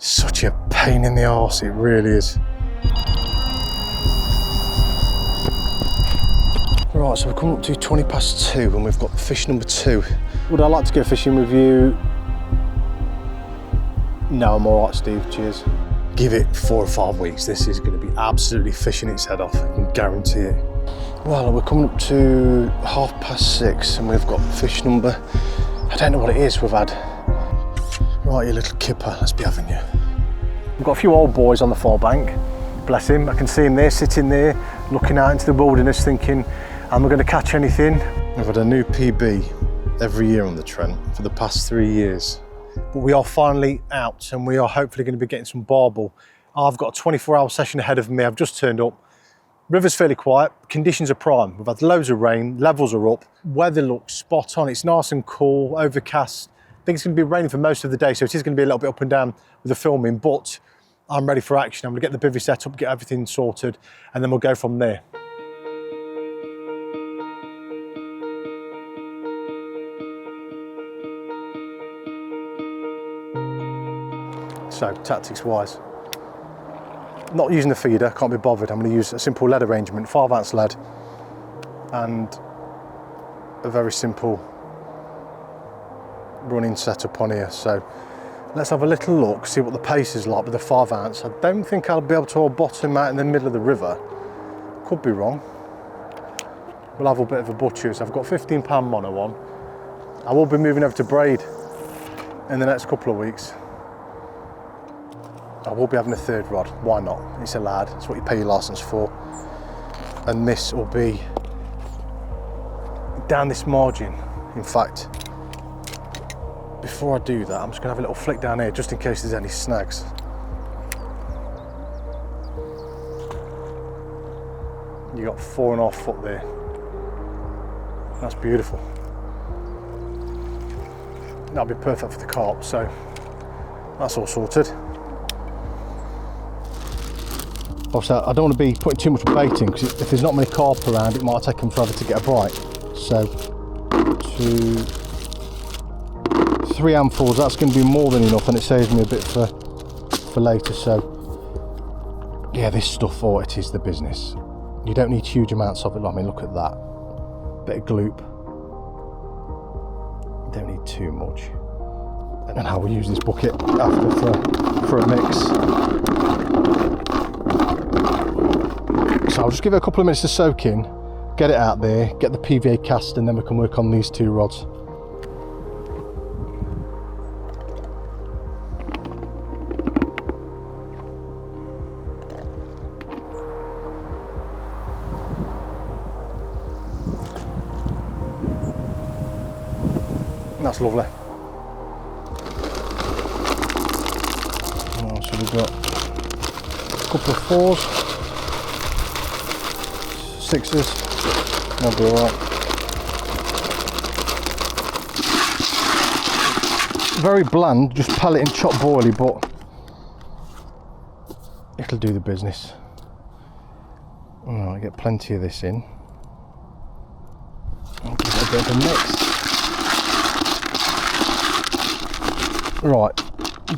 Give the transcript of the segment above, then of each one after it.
Such a pain in the arse, it really is. Right, so we're coming up to 20 past 2 and we've got fish number 2. Would I like to go fishing with you? No, I'm all right, Steve, cheers. Give it 4 or 5 weeks, this is going to be absolutely fishing its head off, I can guarantee it. Well, we're coming up to 6:30 and we've got fish number, I don't know what it is we've had. Right, you little kipper, let's be having you. We've got a few old boys on the far bank, bless him. I can see him there, sitting there, looking out into the wilderness thinking, am I going to catch anything? I've had a new PB every year on the Trent for the past 3 years. But we are finally out and we are hopefully going to be getting some barbel. I've got a 24-hour session ahead of me, I've just turned up. River's fairly quiet, conditions are prime. We've had loads of rain, levels are up, weather looks spot on, it's nice and cool, overcast. I think it's going to be raining for most of the day, so it is going to be a little bit up and down with the filming, but I'm ready for action. I'm going to get the bivvy set up, get everything sorted, and then we'll go from there. So, tactics-wise, not using the feeder, can't be bothered. I'm going to use a simple lead arrangement, 5-ounce lead, and a very simple running setup on here. So let's have a little look, see what the pace is like with the 5-ounce. I don't think I'll be able to hold bottom out in the middle of the river. Could be wrong. We'll have a bit of a butcher. So I've got 15-pound mono on. I will be moving over to braid in the next couple of weeks. I will be having a 3rd rod, why not? It's allowed, it's what you pay your licence for. And this will be down this margin. In fact, before I do that, I'm just gonna have a little flick down here just in case there's any snags. You got 4.5 foot there. That's beautiful. That'll be perfect for the carp, so that's all sorted. Also, I don't want to be putting too much bait in because if there's not many carp around, it might take them forever to get a bite. So, 3 handfuls, that's going to be more than enough, and it saves me a bit for later. So, yeah, this stuff, oh, it is the business. You don't need huge amounts of it. I mean, look at that. Bit of gloop. Don't need too much. And then I will use this bucket after for a mix. So I'll just give it a couple of minutes to soak in, get it out there, get the PVA cast, and then we can work on these 2 rods. That's lovely. Oh, so we've got a couple of 4s. 6s, that'll be alright. Very bland, just pellet and chop boilie, but it'll do the business. Alright, get plenty of this in. I'll give it a bit of a mix. Right,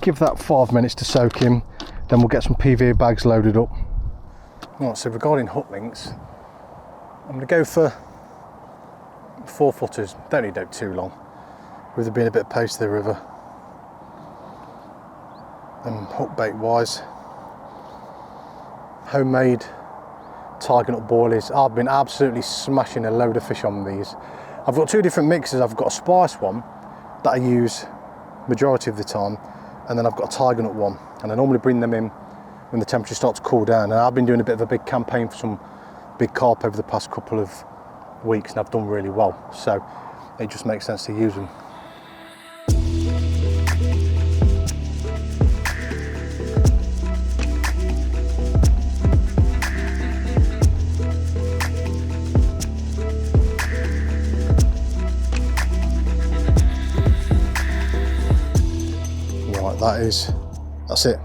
give that 5 minutes to soak in, then we'll get some PVA bags loaded up. Right, so regarding hook links, I'm going to go for 4-footers, don't need to go too long, with there being a bit of pace to the river. And hook bait wise, homemade Tigernut Boilies. I've been absolutely smashing a load of fish on these. I've got 2 different mixes. I've got a spice one that I use majority of the time, and then I've got a Tigernut one, and I normally bring them in when the temperature starts to cool down. And I've been doing a bit of a big campaign for some big carp over the past couple of weeks, and I've done really well, so it just makes sense to use them. Right, that's it.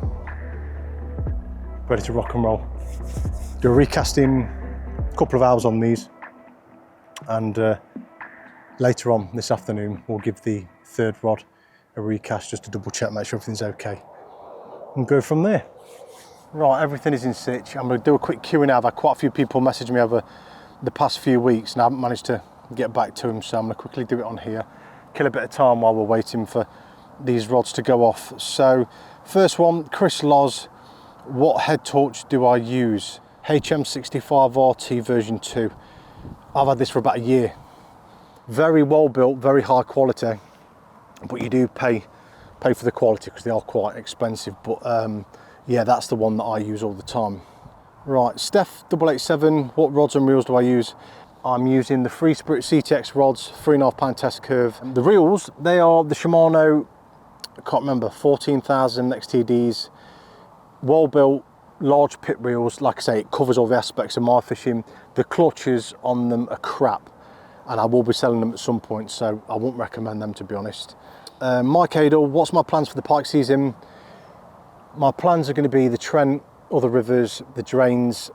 Ready to rock and roll. Do a recast in a couple of hours on these, and later on this afternoon we'll give the 3rd rod a recast just to double check, make sure everything's okay. and go from there. Right, everything is in situ. I'm going to do a quick Q&A. I've had quite a few people message me over the past few weeks and I haven't managed to get back to them, so I'm going to quickly do it on here. Kill a bit of time while we're waiting for these rods to go off. So, first one, Chris Loz, what head torch do I use? HM65RT version 2. I've had this for about a year. Very well built, very high quality, but you do pay for the quality because they are quite expensive. But yeah, that's the one that I use all the time. Right, Steph 887, what rods and reels do I use? I'm using the FreeSpirit CTX rods, 3.5 pound test curve. The reels, they are the Shimano, I can't remember, 14,000 XTDs, well built, large pit reels. Like I say, it covers all the aspects of my fishing. The clutches on them are crap, and I will be selling them at some point, so I won't recommend them, to be honest. Mike Adel, what's my plans for the pike season? My plans are going to be the Trent, other rivers, the drains.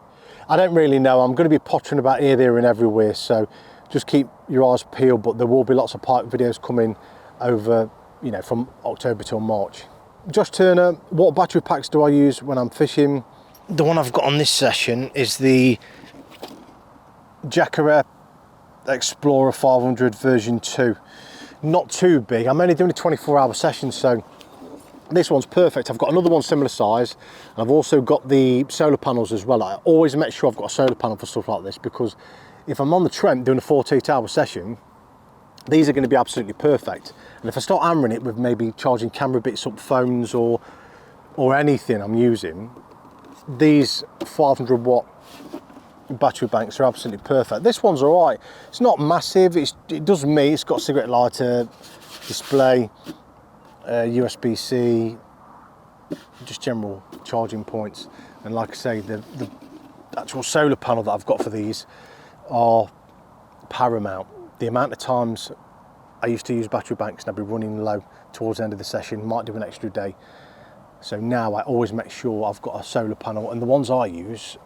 I don't really know. I'm going to be pottering about here, there and everywhere, so just keep your eyes peeled, but there will be lots of pike videos coming over, you know, from October till March. Josh Turner, what battery packs do I use when I'm fishing? The one I've got on this session is the Bedchair Explorer 500 version 2. Not too big. I'm only doing a 24-hour session, so this one's perfect. I've got another one similar size, and I've also got the solar panels as well. I always make sure I've got a solar panel for stuff like this, because if I'm on the Trent doing a 48-hour session, these are going to be absolutely perfect. And if I start hammering it with maybe charging camera bits up, phones or anything I'm using, these 500 watt battery banks are absolutely perfect. This one's all right. It's not massive. It does me. It's got a cigarette lighter, display, USB-C, just general charging points. And like I say, the actual solar panel that I've got for these are paramount. The amount of times I used to use battery banks and I'd be running low towards the end of the session, might do an extra day. So now I always make sure I've got a solar panel, and the ones I use,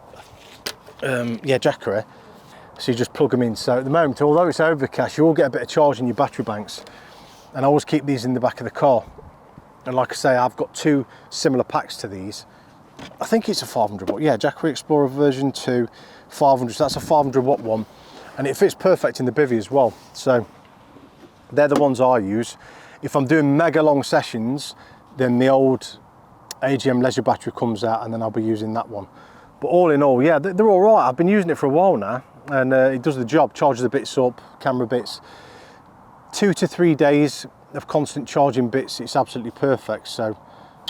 Bedchair, so you just plug them in. So at the moment, although it's overcast, you will get a bit of charge in your battery banks, and I always keep these in the back of the car. And like I say, I've got two similar packs to these. I think it's a 500 watt, Bedchair Explorer version 2, 500, so that's a 500 watt one, and it fits perfect in the Bivvy as well. So they're the ones I use. If I'm doing mega long sessions, then the old AGM leisure battery comes out, and then I'll be using that one. But all in all, yeah, they're all right. I've been using it for a while now, and it does the job, charges the bits up, camera bits. 2 to 3 days of constant charging bits, it's absolutely perfect. So,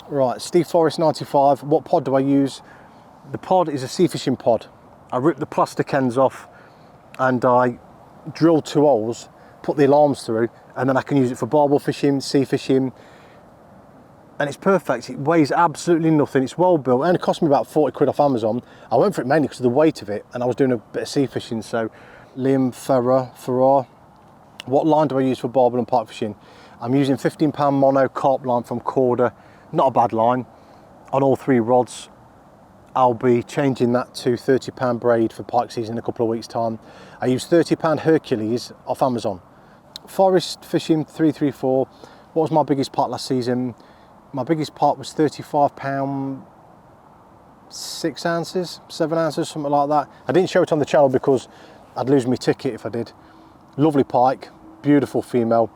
right, Steve Forrest 95, what pod do I use? The pod is a sea fishing pod. I ripped the plastic ends off and I drilled 2 holes, put the alarms through, and then I can use it for barbel fishing, sea fishing, and it's perfect. It weighs absolutely nothing. It's well built. It only cost me about 40 quid off Amazon. I went for it mainly because of the weight of it, and I was doing a bit of sea fishing. So, Liam Farrar, what line do I use for barbel and pike fishing? I'm using 15 pound mono carp line from Corda. Not a bad line on all 3 rods. I'll be changing that to 30 pound braid for pike season in a couple of weeks' time. I use 30 pound Hercules off Amazon. Forest Fishing 334, what was my biggest pike last season? My biggest pike was 35 pound, 6 ounces, 7 ounces, something like that. I didn't show it on the channel because I'd lose my ticket if I did. Lovely pike, beautiful female,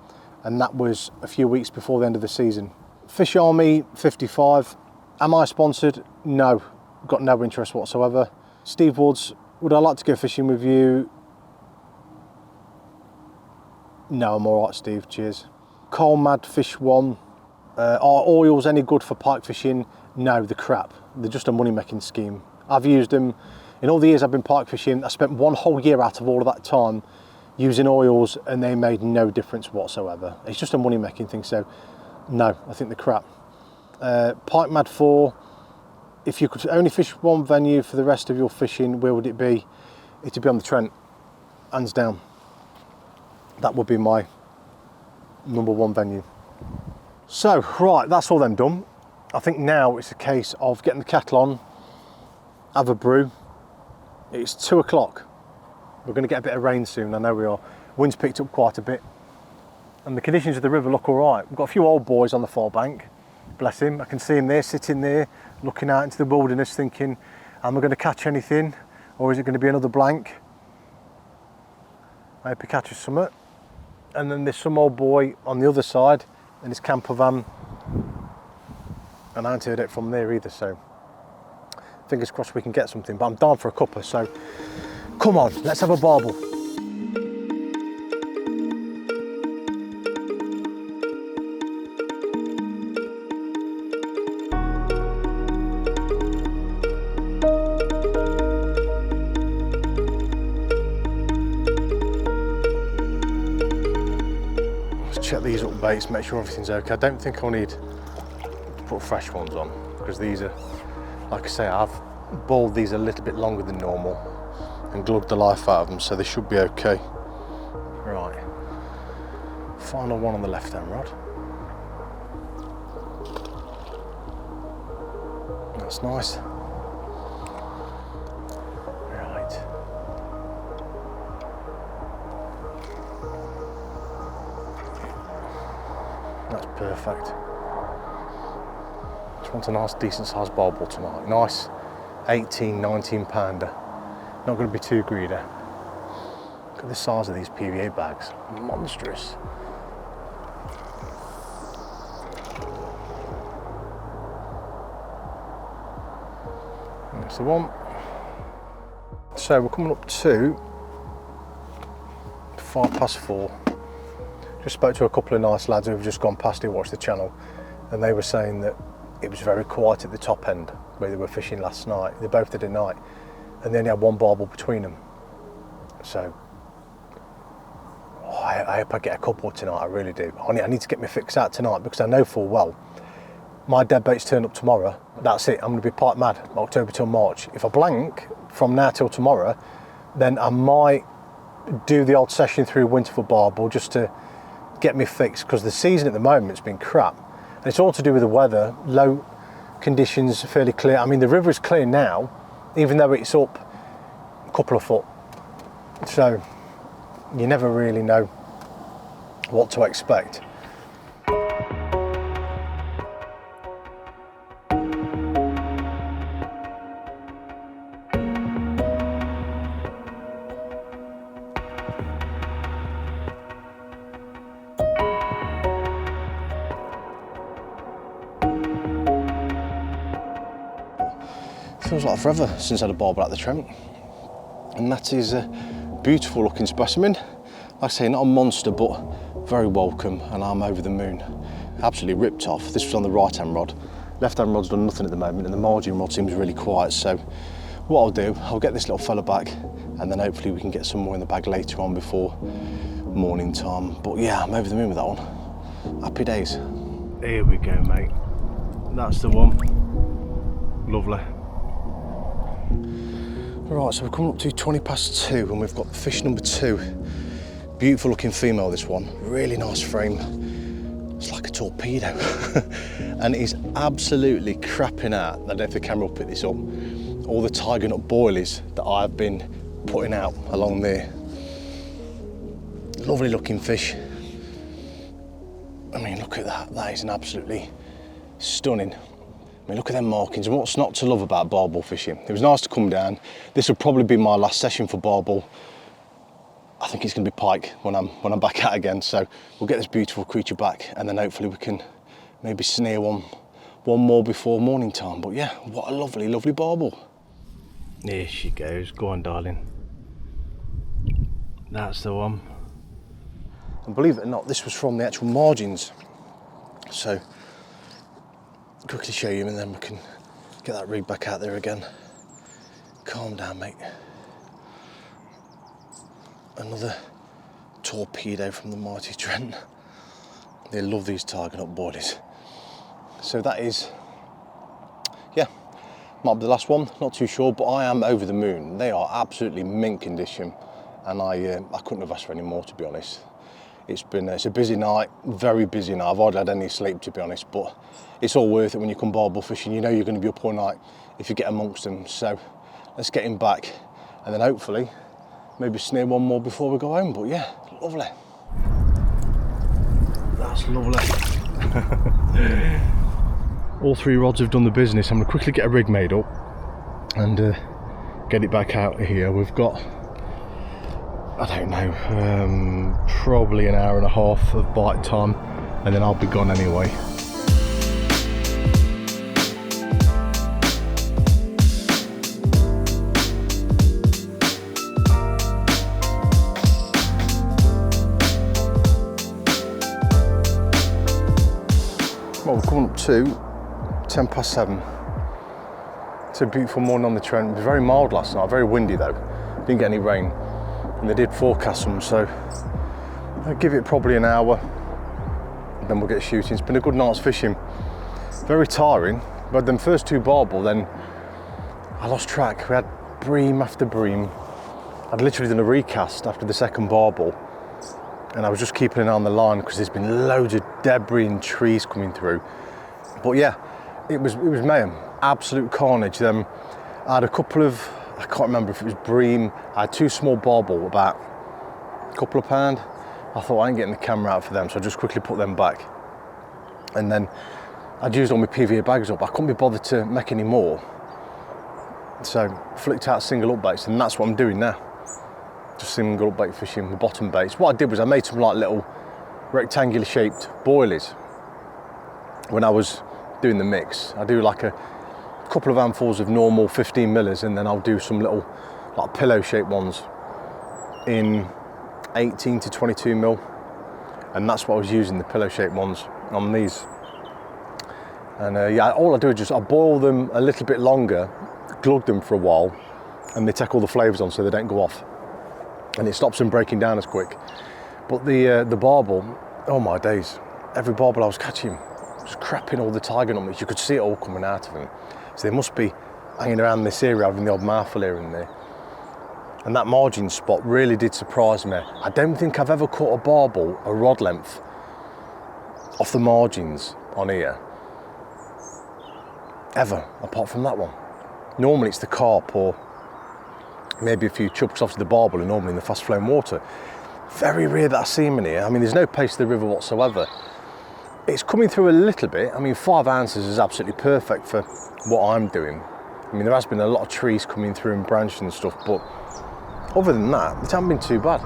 and that was a few weeks before the end of the season. Fish Army 55, am I sponsored? No, got no interest whatsoever. Steve Woods, would I like to go fishing with you? No, I'm all right, Steve, cheers. Carl Mad Fish 1, are oils any good for pike fishing? No, they're crap. They're just a money making scheme. I've used them in all the years I've been pike fishing. I spent 1 whole year out of all of that time using oils, and they made no difference whatsoever. It's just a money making thing, so no, I think they're crap. Pike Mad 4, if you could only fish one venue for the rest of your fishing, where would it be? It'd be on the Trent, hands down. That would be my #1 venue. So, right, that's all them done. I think now it's a case of getting the kettle on, have a brew. It's 2 o'clock. We're going to get a bit of rain soon, I know we are. Wind's picked up quite a bit. And the conditions of the river look all right. We've got a few old boys on the far bank. bless him. I can see him there, sitting there, looking out into the wilderness thinking, am I going to catch anything? Or is it going to be another blank? I hope he catches something. And then there's some old boy on the other side in his camper van. And I haven't heard it from there either, so fingers crossed we can get something. But I'm down for a cuppa, so come on, let's have a barbel. Check these little baits, make sure everything's okay. I don't think I'll need to put fresh ones on because these are, like I say, I've boiled these a little bit longer than normal and glugged the life out of them, so they should be okay. Right, final one on the left hand rod. That's nice. Right. That's perfect. Just want a nice decent sized barbel tonight. Nice 18, 19 pounder. Not going to be too greedy. Look at the size of these PVA bags. Monstrous. That's the one. So we're coming up to 4:05. Just spoke to a couple of nice lads who've just gone past here, watched the channel, and they were saying that it was very quiet at the top end where they were fishing last night. They both did at night, and they only had one barbel between them. So I hope I get a couple tonight, I really do. I need to get my fix out tonight because I know full well my dead baits turn up tomorrow. That's it, I'm going to be pipe mad October till March. If I blank from now till tomorrow, then I might do the old session through Winterford barbel just to get me fixed, because the season at the moment's been crap, and it's all to do with the weather. Low conditions, fairly clear. I mean, the river is clear now, even though it's up a couple of foot, so you never really know what to expect. Feels like forever since I had a barbel at the Trent, and that is a beautiful looking specimen. Like I say, not a monster, but very welcome, and I'm over the moon. Absolutely ripped off. This was on the right hand rod. Left hand rod's done nothing at the moment, and the margin rod seems really quiet, so what I'll do, I'll get this little fella back, and then hopefully we can get some more in the bag later on before morning time. But yeah, I'm over the moon with that one. Happy days. Here we go, mate. That's the one. Lovely. Right, so we're coming up to 2:20 and we've got fish number 2. Beautiful looking female, this one. Really nice frame. It's like a torpedo. And it's absolutely crapping out. I don't know if the camera will pick this up. All the Tigernut Boilies that I've been putting out along there. Lovely looking fish. I mean, look at that. That is an absolutely stunning. I mean, look at them markings, and what's not to love about barbel fishing? It was nice to come down. This will probably be my last session for barbel. I think it's going to be pike when I'm back out again, so we'll get this beautiful creature back, and then hopefully we can maybe snare one more before morning time. But yeah, what a lovely, lovely barbel. There she goes. Go on, darling. That's the one. And believe it or not, this was from the actual margins. So quickly show you, and then we can get that rig back out there again. Calm down, mate. Another torpedo from the mighty Trent. They love these Tigernut Boilies. So that is, yeah, might be the last one, not too sure, but I am over the moon. They are absolutely mint condition, and I couldn't have asked for any more, to be honest. It's a busy night, very busy night. I've hardly had any sleep, to be honest, but it's all worth it when you come barbel fishing. You know you're going to be up all night if you get amongst them. So let's get him back, and then hopefully maybe snare one more before we go home. But yeah, lovely. That's lovely. All 3 rods have done the business. I'm going to quickly get a rig made up and get it back out of here. We've got, I don't know, probably an hour and a half of bite time, and then I'll be gone anyway. Well, we're coming up to 7:10. It's a beautiful morning on the Trent. It was very mild last night, very windy though. Didn't get any rain, and they did forecast some, so I'll give it probably an hour, and then we'll get shooting. It's been a good night's fishing. Very tiring. We had them first 2 barbel, then I lost track. We had bream after bream. I'd literally done a recast after the second barbel, and I was just keeping an eye on the line because there's been loads of debris and trees coming through. But yeah, it was mayhem, absolute carnage. I had a couple of, I can't remember if it was bream. I had 2 small barbel, about a couple of pound. I thought I ain't getting the camera out for them, so I just quickly put them back. And then I'd used all my PVA bags up. I couldn't be bothered to make any more, so flicked out single up baits, and that's what I'm doing now. Just single up bait fishing with bottom baits. What I did was I made some like little rectangular shaped boilies when I was doing the mix. I do like a couple of handfuls of normal 15 millers, and then I'll do some little like pillow shaped ones in 18 to 22 mil, and that's what I was using, the pillow shaped ones on these. And yeah, all I do is I boil them a little bit longer, glug them for a while, and they take all the flavours on so they don't go off, and it stops them breaking down as quick. But the barbel, oh my days, every barbel I was catching was crapping all the Tigernut meat. You could see it all coming out of them. So they must be hanging around this area, having the odd mouthful here and there. And that margin spot really did surprise me. I don't think I've ever caught a barbel a rod length off the margins on here, ever, apart from that one. Normally it's the carp or maybe a few chub, because obviously the barbel are normally in the fast flowing water. Very rare that I see them in here. I mean, there's no pace to the river whatsoever. It's coming through a little bit. I mean, 5 ounces is absolutely perfect for what I'm doing. I mean, there has been a lot of trees coming through and branches and stuff, but other than that, it hasn't been too bad.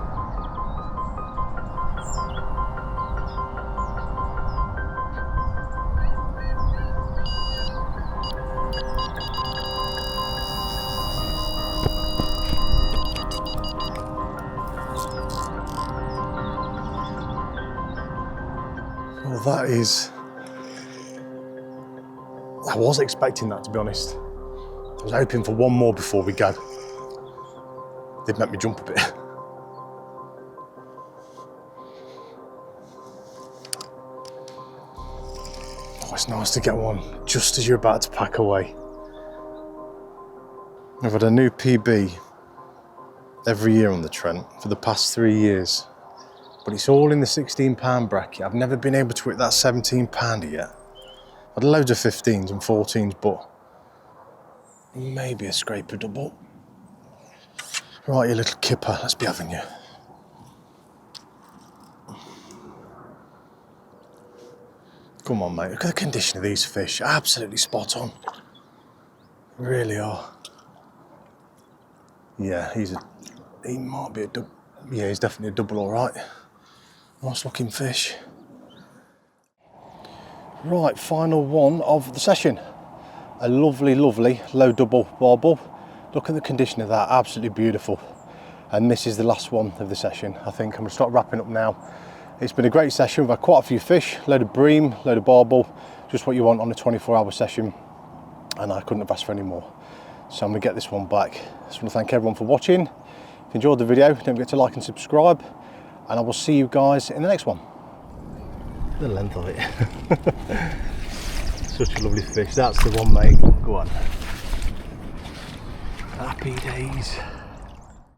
Well, that is, I was expecting that, to be honest. I was hoping for one more before we go. Did make me jump a bit. Oh, it's nice to get one just as you're about to pack away. I've had a new PB every year on the Trent for the past 3 years, but it's all in the £16 bracket. I've never been able to hit that £17 yet. I've had loads of 15s and 14s, but maybe a scraper double. Right, you little kipper, let's be having you. Come on, mate, look at the condition of these fish. Absolutely spot on. They really are. Yeah, he might be a double. Yeah, he's definitely a double, all right. Nice looking fish. Right, final one of the session. A lovely, lovely low double barbel. Look at the condition of that, absolutely beautiful. And this is the last one of the session. I think I'm gonna start wrapping up now. It's been a great session. We've had quite a few fish, load of bream, load of barbel, just what you want on a 24-hour session. And I couldn't have asked for any more. So I'm gonna get this one back. I just wanna thank everyone for watching. If you enjoyed the video, don't forget to like and subscribe. And I will see you guys in the next one. The length of it. Such a lovely fish. That's the one, mate. Go on. Happy days.